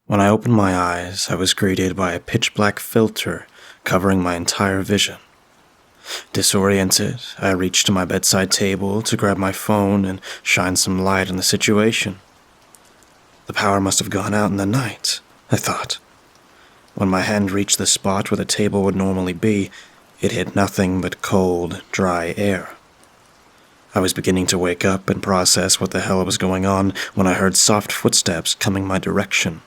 When I opened my eyes, I was greeted by a pitch-black filter covering my entire vision. Disoriented, I reached to my bedside table to grab my phone and shine some light on the situation. The power must have gone out in the night, I thought. When my hand reached the spot where the table would normally be, it hit nothing but cold, dry air. I was beginning to wake up and process what the hell was going on when I heard soft footsteps coming my direction.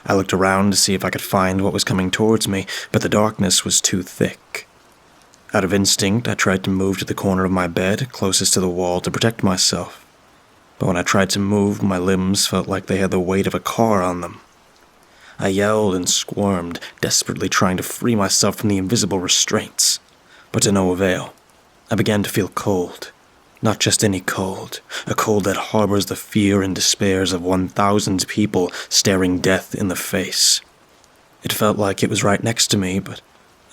I looked around to see if I could find what was coming towards me, but the darkness was too thick. Out of instinct, I tried to move to the corner of my bed, closest to the wall, to protect myself. But when I tried to move, my limbs felt like they had the weight of a car on them. I yelled and squirmed, desperately trying to free myself from the invisible restraints, but to no avail. I began to feel cold. Not just any cold, a cold that harbors the fear and despairs of 1,000 people staring death in the face. It felt like it was right next to me, but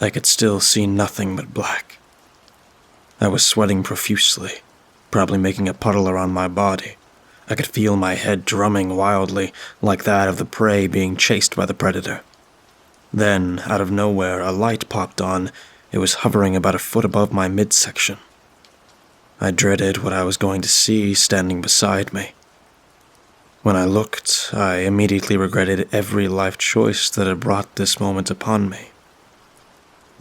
I could still see nothing but black. I was sweating profusely, probably making a puddle around my body. I could feel my head drumming wildly, like that of the prey being chased by the predator. Then, out of nowhere, a light popped on. It was hovering about a foot above my midsection. I dreaded what I was going to see standing beside me. When I looked, I immediately regretted every life choice that had brought this moment upon me.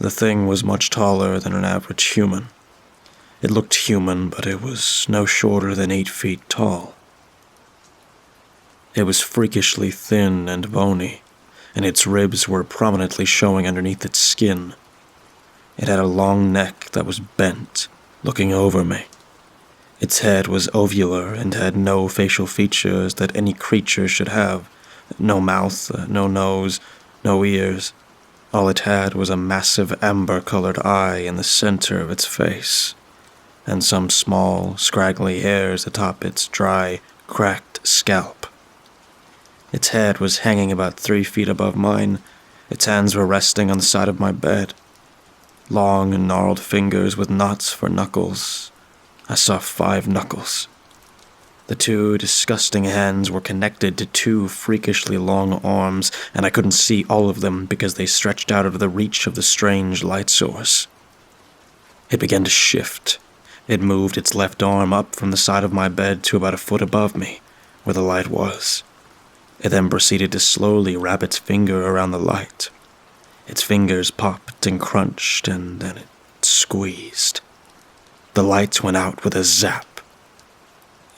The thing was much taller than an average human. It looked human, but it was no shorter than 8 feet tall. It was freakishly thin and bony, and its ribs were prominently showing underneath its skin. It had a long neck that was bent, looking over me. Its head was ovular and had no facial features that any creature should have. No mouth, no nose, no ears. All it had was a massive amber-colored eye in the center of its face, and some small, scraggly hairs atop its dry, cracked scalp. Its head was hanging about 3 feet above mine. Its hands were resting on the side of my bed. Long and gnarled fingers with knots for knuckles. I saw 5 knuckles. The 2 disgusting hands were connected to 2 freakishly long arms, and I couldn't see all of them because they stretched out of the reach of the strange light source. It began to shift. It moved its left arm up from the side of my bed to about a foot above me, where the light was. It then proceeded to slowly wrap its finger around the light. Its fingers popped and crunched, and then it squeezed. The lights went out with a zap.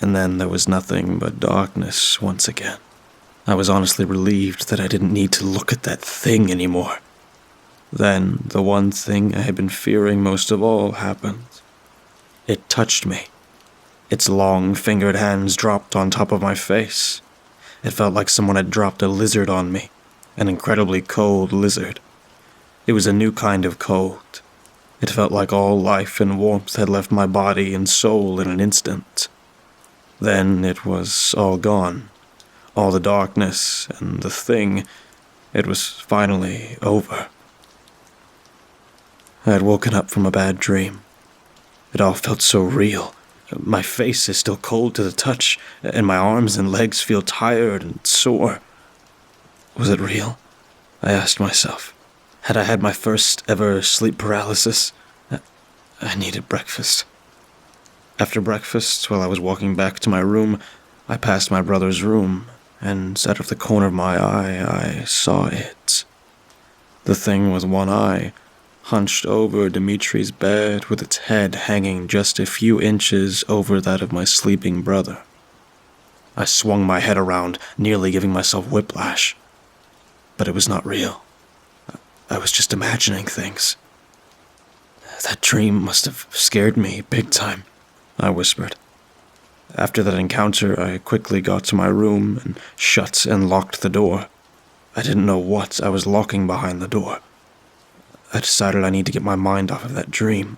And then there was nothing but darkness once again. I was honestly relieved that I didn't need to look at that thing anymore. Then, the one thing I had been fearing most of all happened. It touched me. Its long, fingered hands dropped on top of my face. It felt like someone had dropped a lizard on me, an incredibly cold lizard. It was a new kind of cold. It felt like all life and warmth had left my body and soul in an instant. Then it was all gone. All the darkness and the thing. It was finally over. I had woken up from a bad dream. It all felt so real. My face is still cold to the touch, and my arms and legs feel tired and sore. Was it real? I asked myself. Had I had my first ever sleep paralysis? I needed breakfast. After breakfast, while I was walking back to my room, I passed my brother's room, and out of the corner of my eye, I saw it. The thing with one eye, hunched over Dimitri's bed with its head hanging just a few inches over that of my sleeping brother. I swung my head around, nearly giving myself whiplash. But it was not real. I was just imagining things. That dream must have scared me big time, I whispered. After that encounter, I quickly got to my room and shut and locked the door. I didn't know what I was locking behind the door. I decided I need to get my mind off of that dream.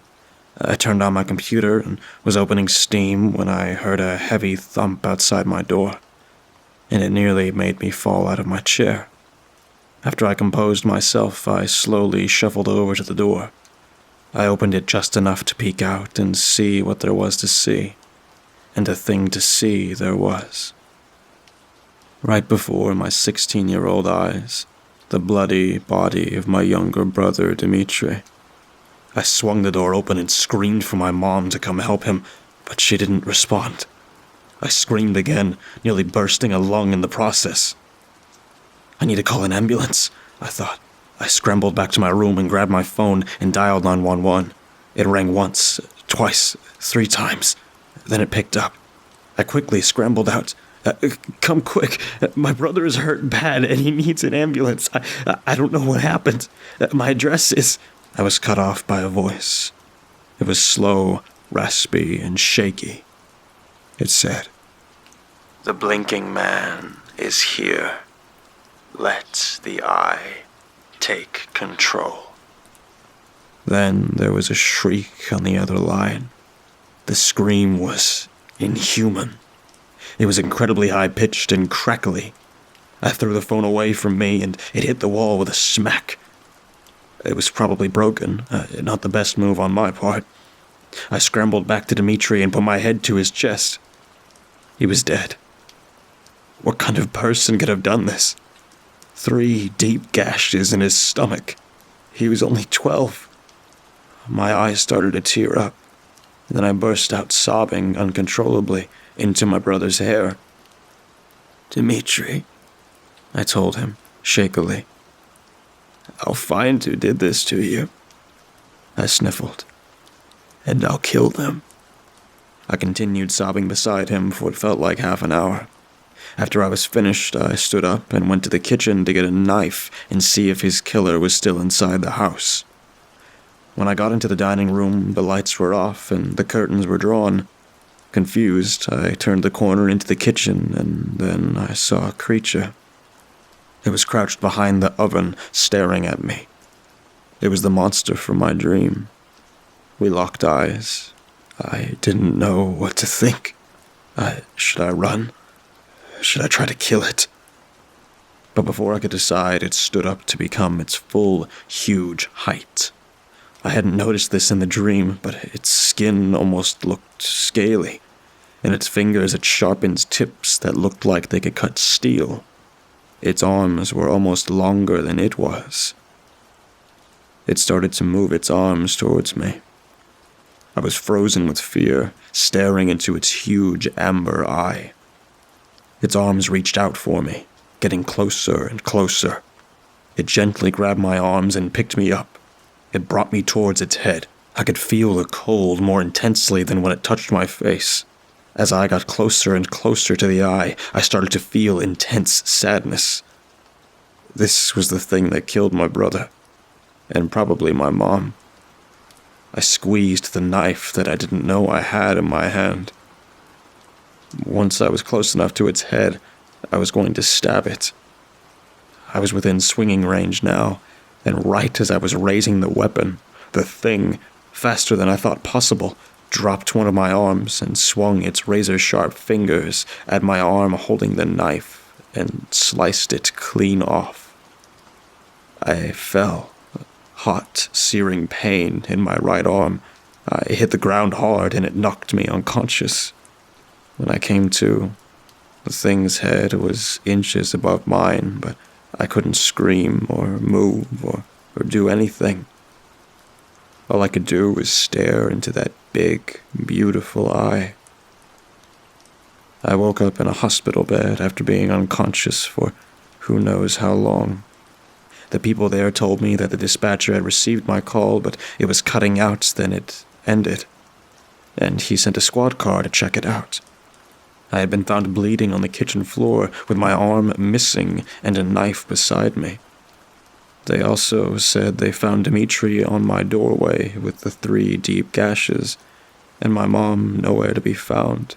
I turned on my computer and was opening Steam when I heard a heavy thump outside my door, and it nearly made me fall out of my chair. After I composed myself, I slowly shuffled over to the door. I opened it just enough to peek out and see what there was to see, and a thing to see there was. Right before my 16-year-old eyes, the bloody body of my younger brother, Dmitri. I swung the door open and screamed for my mom to come help him, but she didn't respond. I screamed again, nearly bursting a lung in the process. I need to call an ambulance, I thought. I scrambled back to my room and grabbed my phone and dialed 911. It rang once, twice, 3 times. Then it picked up. I quickly scrambled out. Come quick. My brother is hurt bad and he needs an ambulance. I don't know what happened. My address is... I was cut off by a voice. It was slow, raspy, and shaky. It said, "The blinking man is here. Let the eye take control." Then there was a shriek on the other line. The scream was inhuman. It was incredibly high-pitched and crackly. I threw the phone away from me and it hit the wall with a smack. It was probably broken, not the best move on my part. I scrambled back to Dmitri and put my head to his chest. He was dead. What kind of person could have done this? 3 deep gashes in his stomach. He was only 12. My eyes started to tear up. Then I burst out sobbing uncontrollably into my brother's hair. "Dmitri," I told him, shakily. "I'll find who did this to you." I sniffled. "And I'll kill them." I continued sobbing beside him for what felt like half an hour. After I was finished, I stood up and went to the kitchen to get a knife and see if his killer was still inside the house. When I got into the dining room, the lights were off and the curtains were drawn. Confused, I turned the corner into the kitchen, and then I saw a creature. It was crouched behind the oven, staring at me. It was the monster from my dream. We locked eyes. I didn't know what to think. Should I run? Should I try to kill it? But before I could decide, it stood up to become its full, huge height. I hadn't noticed this in the dream, but its skin almost looked scaly. In its fingers it sharpened tips that looked like they could cut steel. Its arms were almost longer than it was. It started to move its arms towards me. I was frozen with fear, staring into its huge amber eye. Its arms reached out for me, getting closer and closer. It gently grabbed my arms and picked me up. It brought me towards its head. I could feel the cold more intensely than when it touched my face. As I got closer and closer to the eye, I started to feel intense sadness. This was the thing that killed my brother, and probably my mom. I squeezed the knife that I didn't know I had in my hand. Once I was close enough to its head, I was going to stab it. I was within swinging range now, and right as I was raising the weapon, the thing, faster than I thought possible, dropped one of my arms and swung its razor-sharp fingers at my arm holding the knife and sliced it clean off. I fell, hot, searing pain in my right arm. I hit the ground hard and it knocked me unconscious. When I came to, the thing's head was inches above mine, but I couldn't scream or move or do anything. All I could do was stare into that big, beautiful eye. I woke up in a hospital bed after being unconscious for who knows how long. The people there told me that the dispatcher had received my call, but it was cutting out, then it ended. And he sent a squad car to check it out. I had been found bleeding on the kitchen floor with my arm missing and a knife beside me. They also said they found Dmitri on my doorway with the 3 deep gashes, and my mom nowhere to be found.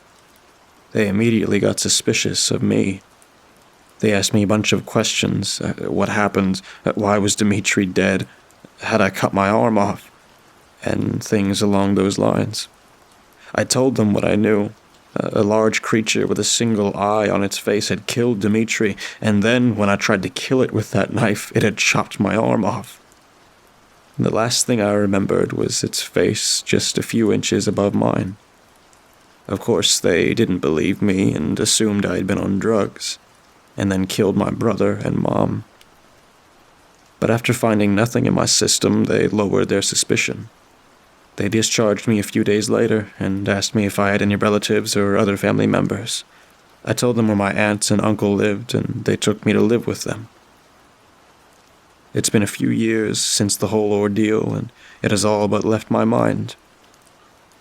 They immediately got suspicious of me. They asked me a bunch of questions. What happened? Why was Dmitri dead? Had I cut my arm off? And things along those lines. I told them what I knew. A large creature with a single eye on its face had killed Dmitri, and then, when I tried to kill it with that knife, it had chopped my arm off. The last thing I remembered was its face just a few inches above mine. Of course, they didn't believe me and assumed I had been on drugs. and then killed my brother and mom. But after finding nothing in my system, they lowered their suspicion. They discharged me a few days later and asked me if I had any relatives or other family members. I told them where my aunt and uncle lived, and they took me to live with them. It's been a few years since the whole ordeal, and it has all but left my mind.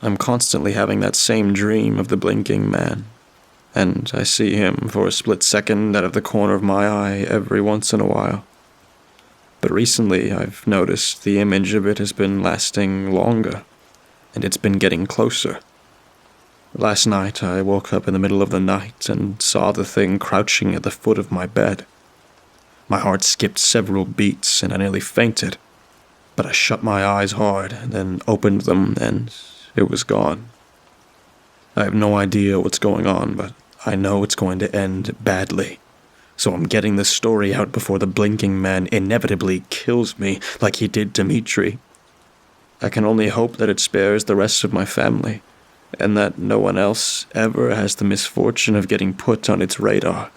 I'm constantly having that same dream of the blinking man, and I see him for a split second out of the corner of my eye every once in a while. But recently I've noticed the image of it has been lasting longer, and it's been getting closer. Last night I woke up in the middle of the night and saw the thing crouching at the foot of my bed. My heart skipped several beats and I nearly fainted, but I shut my eyes hard and then opened them and it was gone. I have no idea what's going on, but I know it's going to end badly. So I'm getting this story out before the blinking man inevitably kills me like he did Dimitri. I can only hope that it spares the rest of my family, and that no one else ever has the misfortune of getting put on its radar.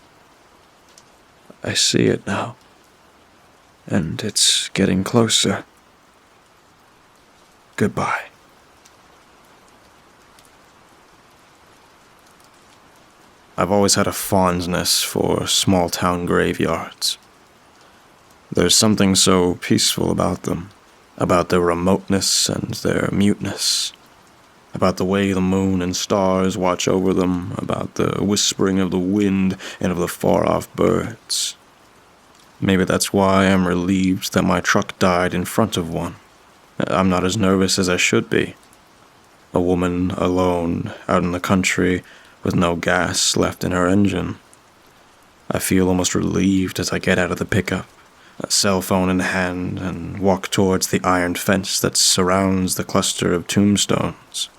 I see it now, and it's getting closer. Goodbye. I've always had a fondness for small-town graveyards. There's something so peaceful about them, about their remoteness and their muteness, about the way the moon and stars watch over them, about the whispering of the wind and of the far-off birds. Maybe that's why I'm relieved that my truck died in front of one. I'm not as nervous as I should be. A woman alone, out in the country, with no gas left in her engine. I feel almost relieved as I get out of the pickup, a cell phone in hand, and walk towards the iron fence that surrounds the cluster of tombstones.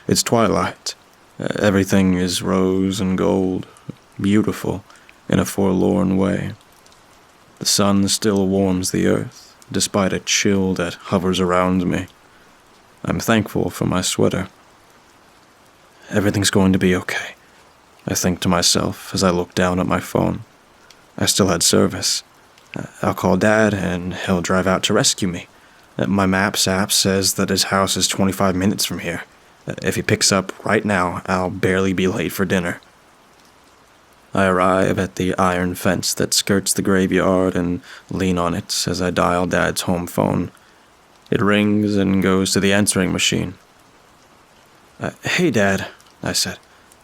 It's twilight. Everything is rose and gold, beautiful in a forlorn way. The sun still warms the earth, despite a chill that hovers around me. I'm thankful for my sweater. Everything's going to be okay, I think to myself as I look down at my phone. I still had service. I'll call Dad and he'll drive out to rescue me. My Maps app says that his house is 25 minutes from here. If he picks up right now, I'll barely be late for dinner. I arrive at the iron fence that skirts the graveyard and lean on it as I dial Dad's home phone. It rings and goes to the answering machine. Hey, Dad, I said.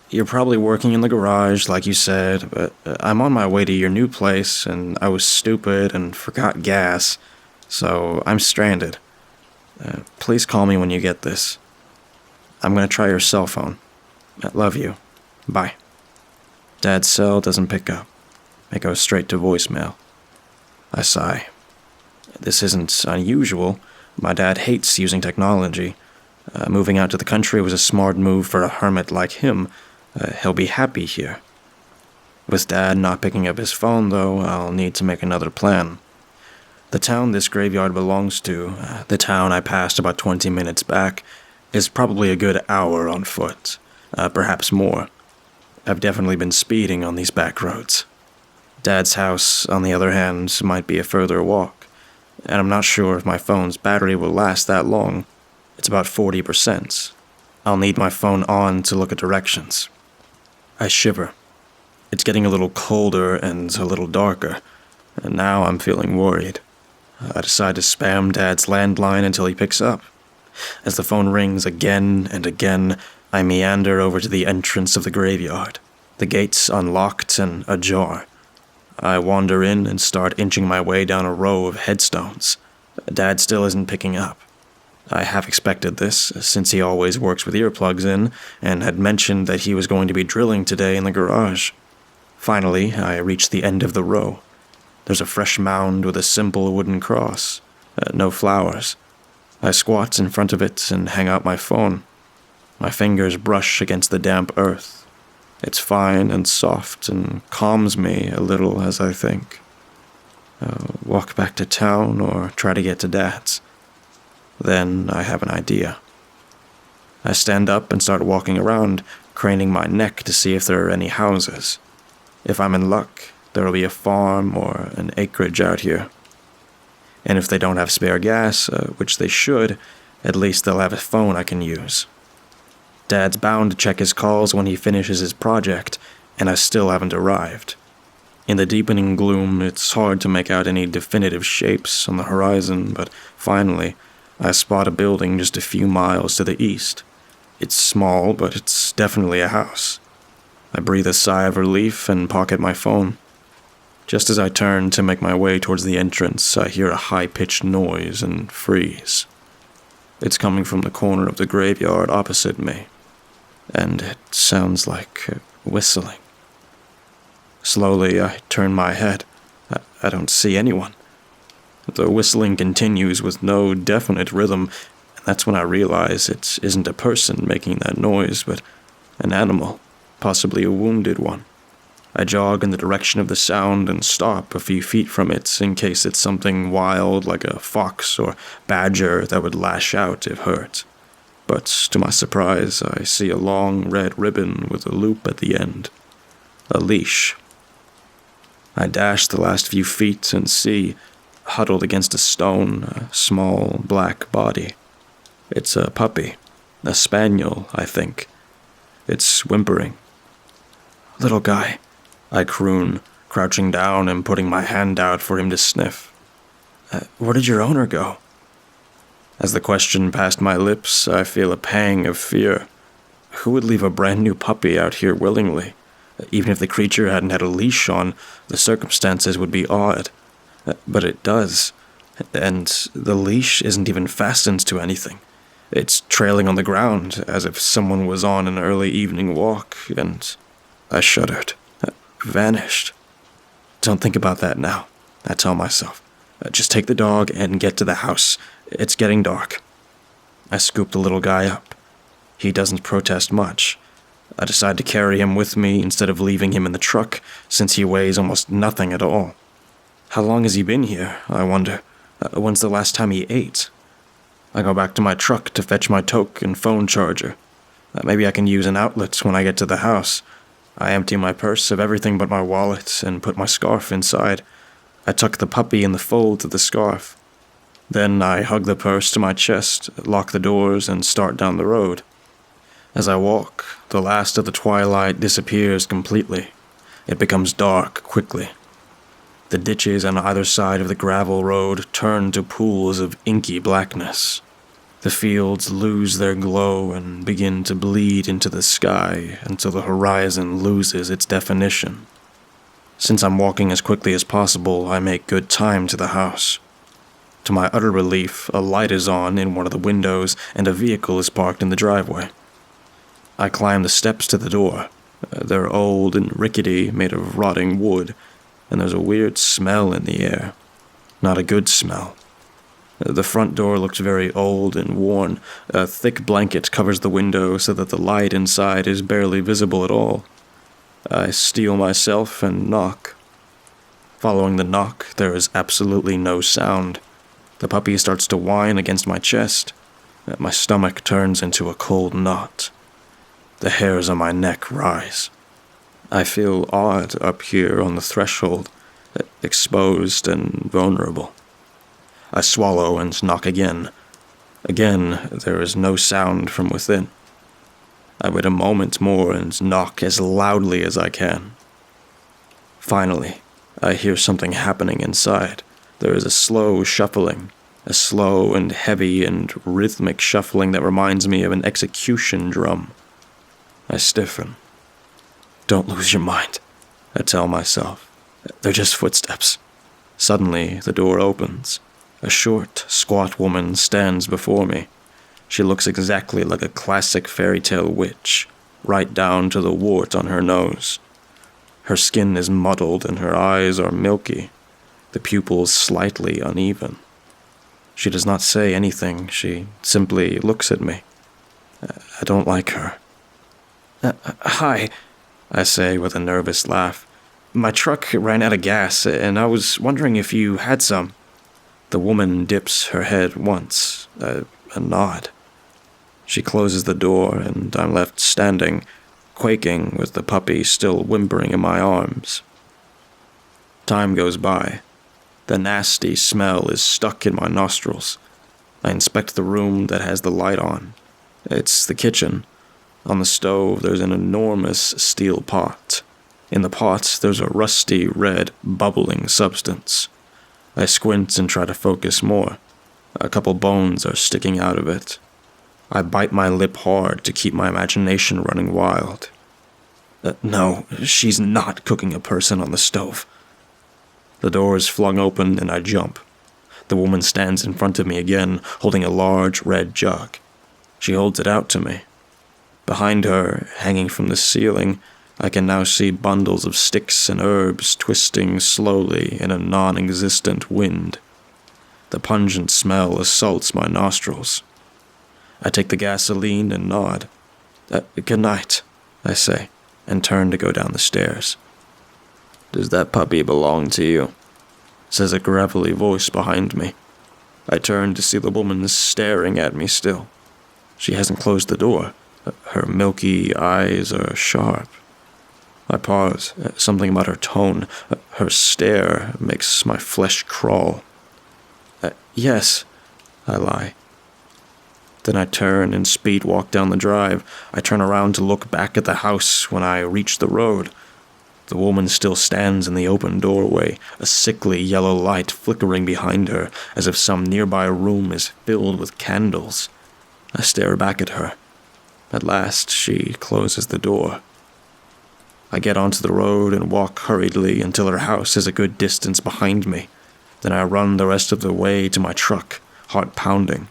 You're probably working in the garage, like you said, but I'm on my way to your new place, and I was stupid and forgot gas, so I'm stranded. Please call me when you get this. I'm going to try your cell phone. I love you. Bye. Dad's cell doesn't pick up. It goes straight to voicemail. I sigh. This isn't unusual. My dad hates using technology. Moving out to the country was a smart move for a hermit like him. He'll be happy here. With Dad not picking up his phone, though, I'll need to make another plan. The town this graveyard belongs to, the town I passed about 20 minutes back, is probably a good hour on foot, perhaps more. I've definitely been speeding on these back roads. Dad's house, on the other hand, might be a further walk, and I'm not sure if my phone's battery will last that long. It's about 40%. I'll need my phone on to look at directions. I shiver. It's getting a little colder and a little darker, and now I'm feeling worried. I decide to spam Dad's landline until he picks up. As the phone rings again and again, I meander over to the entrance of the graveyard, the gates unlocked and ajar. I wander in and start inching my way down a row of headstones. Dad still isn't picking up. I half expected this, since he always works with earplugs in, and had mentioned that he was going to be drilling today in the garage. Finally, I reach the end of the row. There's a fresh mound with a simple wooden cross. No flowers. I squat in front of it and hang out my phone. My fingers brush against the damp earth. It's fine and soft and calms me a little as I think. Walk back to town or try to get to Dad's. Then I have an idea. I stand up and start walking around, craning my neck to see if there are any houses. If I'm in luck, there'll be a farm or an acreage out here. And if they don't have spare gas, which they should, at least they'll have a phone I can use. Dad's bound to check his calls when he finishes his project, and I still haven't arrived. In the deepening gloom, it's hard to make out any definitive shapes on the horizon, but finally, I spot a building just a few miles to the east. It's small, but it's definitely a house. I breathe a sigh of relief and pocket my phone. Just as I turn to make my way towards the entrance, I hear a high-pitched noise and freeze. It's coming from the corner of the graveyard opposite me, and it sounds like whistling. Slowly, I turn my head. I don't see anyone. The whistling continues with no definite rhythm, and that's when I realize it isn't a person making that noise, but an animal, possibly a wounded one. I jog in the direction of the sound and stop a few feet from it in case it's something wild like a fox or badger that would lash out if hurt. But to my surprise, I see a long red ribbon with a loop at the end. A leash. I dash the last few feet and see, huddled against a stone, a small black body. It's a puppy. A spaniel, I think. It's whimpering. "Little guy," I croon, crouching down and putting my hand out for him to sniff. Where did your owner go?" As the question passed my lips, I feel a pang of fear. Who would leave a brand new puppy out here willingly? Even if the creature hadn't had a leash on, the circumstances would be odd. But it does. And the leash isn't even fastened to anything. It's trailing on the ground, as if someone was on an early evening walk, and I shuddered. Vanished. Don't think about that now, I tell myself. Just take the dog and get to the house. It's getting dark. I scoop the little guy up. He doesn't protest much. I decide to carry him with me instead of leaving him in the truck, since he weighs almost nothing at all. How long has he been here, I wonder? When's the last time he ate? I go back to my truck to fetch my toque and phone charger. Maybe I can use an outlet when I get to the house. I empty my purse of everything but my wallet and put my scarf inside. I tuck the puppy in the folds of the scarf. Then I hug the purse to my chest, lock the doors, and start down the road. As I walk, the last of the twilight disappears completely. It becomes dark quickly. The ditches on either side of the gravel road turn to pools of inky blackness. The fields lose their glow and begin to bleed into the sky until the horizon loses its definition. Since I'm walking as quickly as possible, I make good time to the house. To my utter relief, a light is on in one of the windows and a vehicle is parked in the driveway. I climb the steps to the door. They're old and rickety, made of rotting wood, and there's a weird smell in the air. Not a good smell. The front door looks very old and worn. A thick blanket covers the window so that the light inside is barely visible at all. I steel myself and knock. Following the knock, there is absolutely no sound. The puppy starts to whine against my chest. My stomach turns into a cold knot. The hairs on my neck rise. I feel odd up here on the threshold, exposed and vulnerable. I swallow and knock again. Again, there is no sound from within. I wait a moment more and knock as loudly as I can. Finally, I hear something happening inside. There is a slow shuffling, a slow and heavy and rhythmic shuffling that reminds me of an execution drum. I stiffen. Don't lose your mind, I tell myself. They're just footsteps. Suddenly, the door opens. A short, squat woman stands before me. She looks exactly like a classic fairy tale witch, right down to the wart on her nose. Her skin is mottled and her eyes are milky, the pupils slightly uneven. She does not say anything, she simply looks at me. I don't like her. Hi, I say with a nervous laugh. My truck ran out of gas, and I was wondering if you had some. The woman dips her head once, a nod. She closes the door, and I'm left standing, quaking with the puppy still whimpering in my arms. Time goes by. The nasty smell is stuck in my nostrils. I inspect the room that has the light on. It's the kitchen. On the stove, there's an enormous steel pot. In the pot, there's a rusty, red, bubbling substance. I squint and try to focus more. A couple bones are sticking out of it. I bite my lip hard to keep my imagination running wild. No, she's not cooking a person on the stove. The door is flung open and I jump. The woman stands in front of me again, holding a large red jug. She holds it out to me. Behind her, hanging from the ceiling, I can now see bundles of sticks and herbs twisting slowly in a non-existent wind. The pungent smell assaults my nostrils. I take the gasoline and nod. Good night, I say, and turn to go down the stairs. Does that puppy belong to you? Says a gravelly voice behind me. I turn to see the woman staring at me still. She hasn't closed the door. Her milky eyes are sharp. I pause. Something about her tone, her stare, makes my flesh crawl. Yes, I lie. Then I turn and speed walk down the drive. I turn around to look back at the house when I reach the road. The woman still stands in the open doorway, a sickly yellow light flickering behind her, as if some nearby room is filled with candles. I stare back at her. At last, she closes the door. I get onto the road and walk hurriedly until her house is a good distance behind me. Then I run the rest of the way to my truck, heart pounding.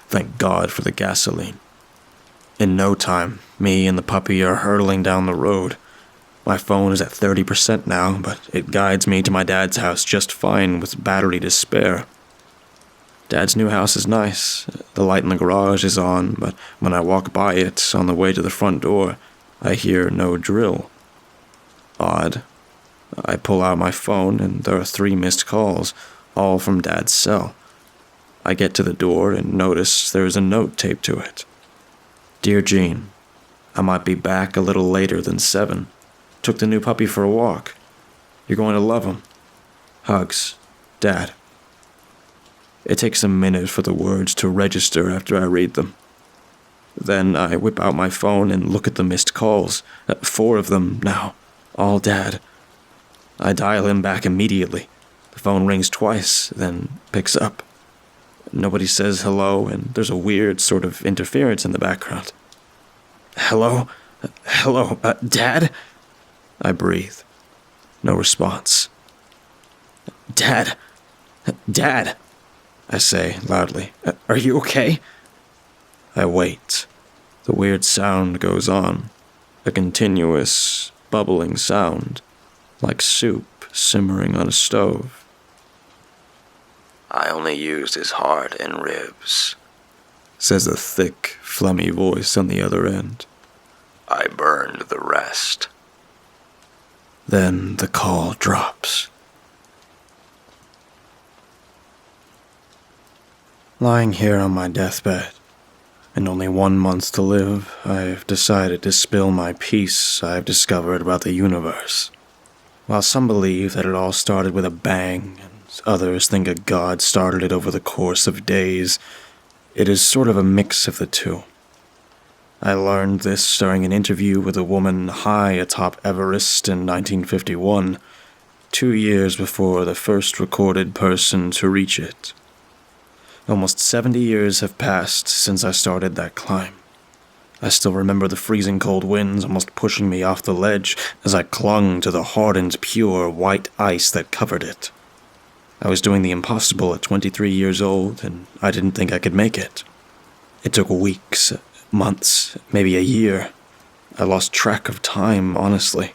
Thank God for the gasoline. In no time, me and the puppy are hurtling down the road. My phone is at 30% now, but it guides me to my dad's house just fine with battery to spare. Dad's new house is nice. The light in the garage is on, but when I walk by it on the way to the front door, I hear no drill. Odd. I pull out my phone and there are 3 missed calls, all from Dad's cell. I get to the door and notice there is a note taped to it. Dear Jean, I might be back a little later than 7. Took the new puppy for a walk. You're going to love him. Hugs, Dad. It takes a minute for the words to register after I read them. Then I whip out my phone and look at the missed calls. 4 of them now, all Dad. I dial him back immediately. The phone rings twice, then picks up. Nobody says hello, and there's a weird sort of interference in the background. Hello? Hello, Dad? I breathe. No response. Dad! Dad! I say loudly. Are you okay? I wait. The weird sound goes on. A continuous, bubbling sound, like soup simmering on a stove. I only used his heart and ribs, says a thick, phlegmy voice on the other end. I burned the rest. Then the call drops. Lying here on my deathbed, and only 1 month to live, I've decided to spill my piece I've discovered about the universe. While some believe that it all started with a bang, and others think a god started it over the course of days, it is sort of a mix of the two. I learned this during an interview with a woman high atop Everest in 1951, 2 years before the first recorded person to reach it. Almost 70 years have passed since I started that climb. I still remember the freezing cold winds almost pushing me off the ledge as I clung to the hardened, pure white ice that covered it. I was doing the impossible at 23 years old, and I didn't think I could make it. It took weeks, months, maybe a year. I lost track of time, honestly.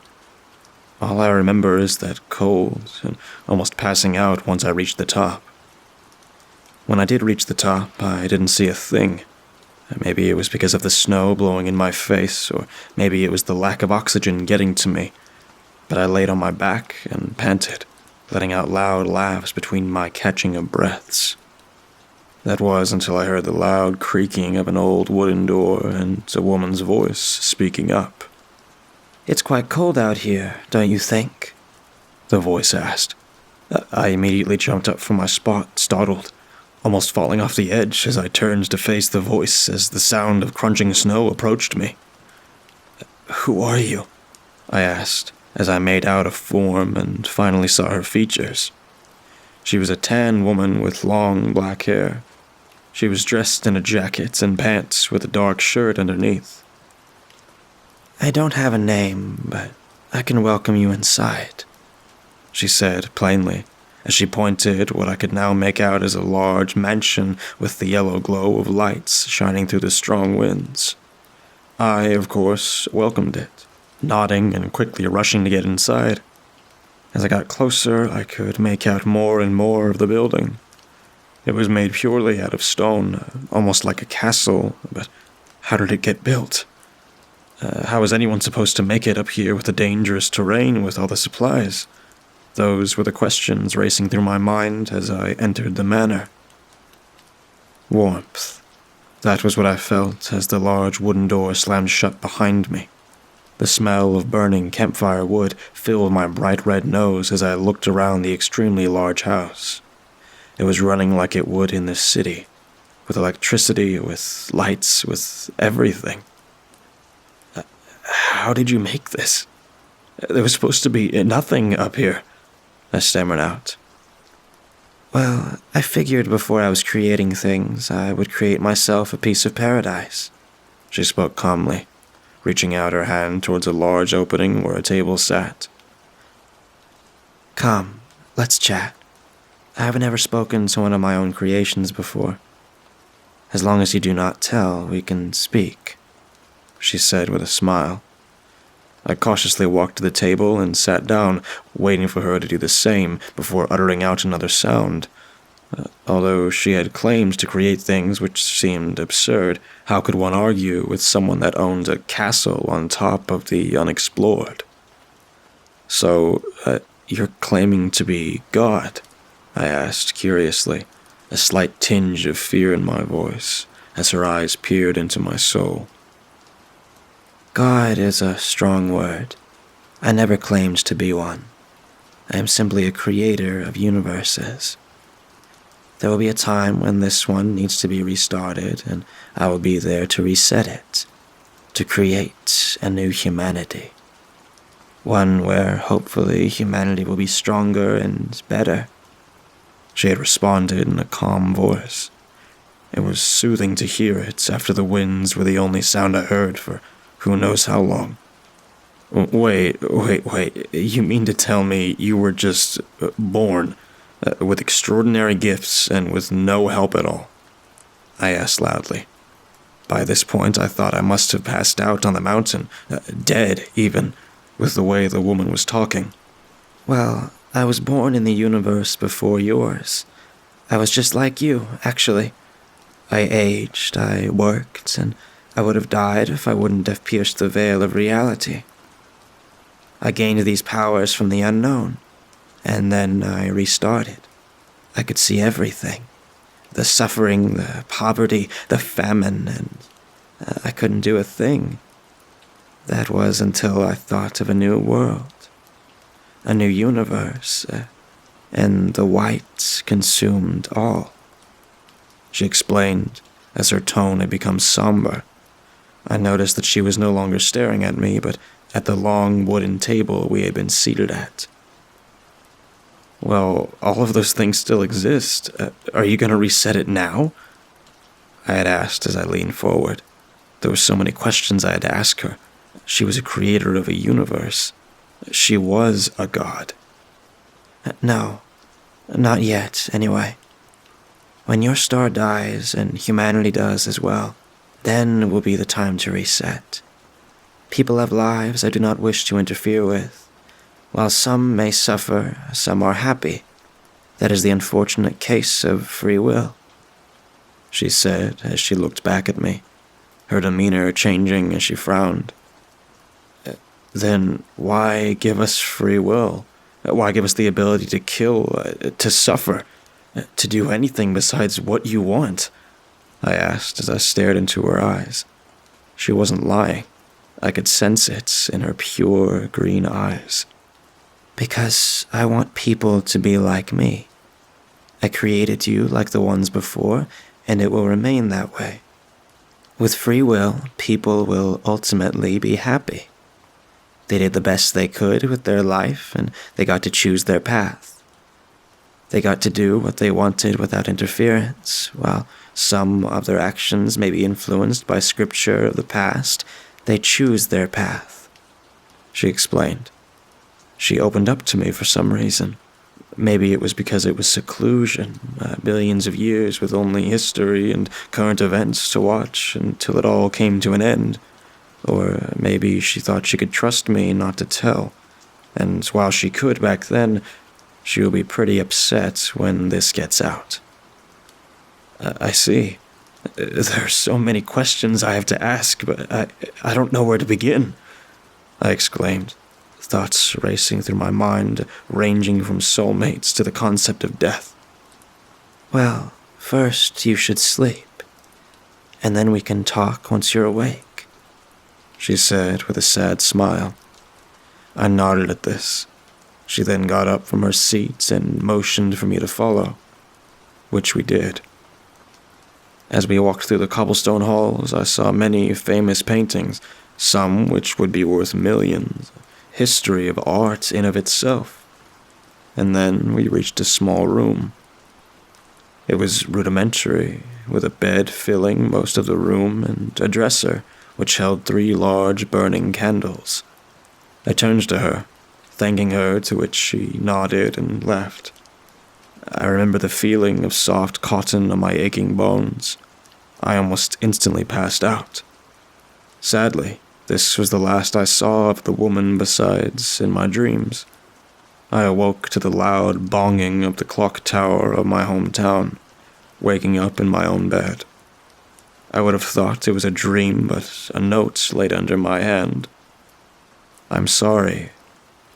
All I remember is that cold and almost passing out once I reached the top. When I did reach the top, I didn't see a thing. Maybe it was because of the snow blowing in my face, or maybe it was the lack of oxygen getting to me. But I laid on my back and panted, letting out loud laughs between my catching of breaths. That was until I heard the loud creaking of an old wooden door and a woman's voice speaking up. "It's quite cold out here, don't you think?" the voice asked. I immediately jumped up from my spot, startled, almost falling off the edge as I turned to face the voice as the sound of crunching snow approached me. "Who are you?" I asked, as I made out a form and finally saw her features. She was a tan woman with long black hair. She was dressed in a jacket and pants with a dark shirt underneath. "I don't have a name, but I can welcome you inside," she said plainly, as she pointed what I could now make out as a large mansion with the yellow glow of lights shining through the strong winds. I, of course, welcomed it, nodding and quickly rushing to get inside. As I got closer, I could make out more and more of the building. It was made purely out of stone, almost like a castle, but how did it get built? How was anyone supposed to make it up here with the dangerous terrain with all the supplies? Those were the questions racing through my mind as I entered the manor. Warmth. That was what I felt as the large wooden door slammed shut behind me. The smell of burning campfire wood filled my bright red nose as I looked around the extremely large house. It was running like it would in this city, with electricity, with lights, with everything. How did you make this? There was supposed to be nothing up here, I stammered out. Well, I figured before I was creating things, I would create myself a piece of paradise, she spoke calmly, reaching out her hand towards a large opening where a table sat. Come, let's chat. I haven't ever spoken to one of my own creations before. As long as you do not tell, we can speak, she said with a smile. I cautiously walked to the table and sat down, waiting for her to do the same before uttering out another sound. Although she had claimed to create things which seemed absurd, how could one argue with someone that owned a castle on top of the unexplored? So, you're claiming to be God? I asked curiously, a slight tinge of fear in my voice, as her eyes peered into my soul. God is a strong word. I never claimed to be one. I am simply a creator of universes. There will be a time when this one needs to be restarted, and I will be there to reset it, to create a new humanity. One where, hopefully, humanity will be stronger and better. She had responded in a calm voice. It was soothing to hear it after the winds were the only sound I heard for who knows how long. Wait, you mean to tell me you were just born with extraordinary gifts and with no help at all? I asked loudly. By this point, I thought I must have passed out on the mountain, dead even, with the way the woman was talking. Well, I was born in the universe before yours. I was just like you, actually. I aged, I worked, and I would have died if I wouldn't have pierced the veil of reality. I gained these powers from the unknown, and then I restarted. I could see everything. The suffering, the poverty, the famine, and I couldn't do a thing. That was until I thought of a new world, a new universe, and the white consumed all. She explained, as her tone had become somber. I noticed that she was no longer staring at me, but at the long wooden table we had been seated at. Well, all of those things still exist. Are you going to reset it now? I had asked as I leaned forward. There were so many questions I had to ask her. She was a creator of a universe. She was a god. No, not yet, anyway. When your star dies, and humanity does as well, then will be the time to reset. People have lives I do not wish to interfere with. While some may suffer, some are happy. That is the unfortunate case of free will, she said as she looked back at me, her demeanor changing as she frowned. Then why give us free will? Why give us the ability to kill, to suffer, to do anything besides what you want? I asked as I stared into her eyes. She wasn't lying. I could sense it in her pure green eyes. Because I want people to be like me. I created you like the ones before, and it will remain that way. With free will, people will ultimately be happy. They did the best they could with their life, and they got to choose their path. They got to do what they wanted without interference. While some of their actions may be influenced by scripture of the past, they choose their path, she explained. She opened up to me for some reason. Maybe it was because it was seclusion, billions of years with only history and current events to watch until it all came to an end. Or maybe she thought she could trust me not to tell, and while she could back then, she will be pretty upset when this gets out. I see. There are so many questions I have to ask, but I don't know where to begin, I exclaimed, thoughts racing through my mind, ranging from soulmates to the concept of death. Well, first you should sleep, and then we can talk once you're awake, she said with a sad smile. I nodded at this. She then got up from her seat and motioned for me to follow, which we did. As we walked through the cobblestone halls, I saw many famous paintings, some which would be worth millions, history of art in of itself. And then we reached a small room. It was rudimentary, with a bed filling most of the room and a dresser, which held 3 large burning candles. I turned to her, thanking her, to which she nodded and left. I remember the feeling of soft cotton on my aching bones. I almost instantly passed out. Sadly, this was the last I saw of the woman besides in my dreams. I awoke to the loud bonging of the clock tower of my hometown, waking up in my own bed. I would have thought it was a dream, but a note laid under my hand. "I'm sorry,"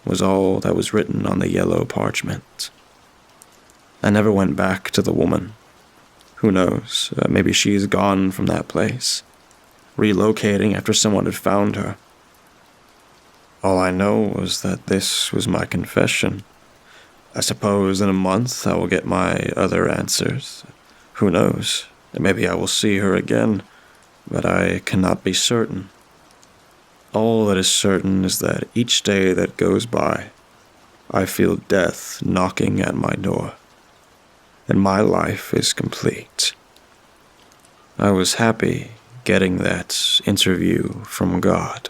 was all that was written on the yellow parchment. I never went back to the woman. Who knows, maybe she's gone from that place, relocating after someone had found her. All I know was that this was my confession. I suppose in a month I will get my other answers. Who knows, maybe I will see her again, but I cannot be certain. All that is certain is that each day that goes by, I feel death knocking at my door, and my life is complete. I was happy getting that interview from God.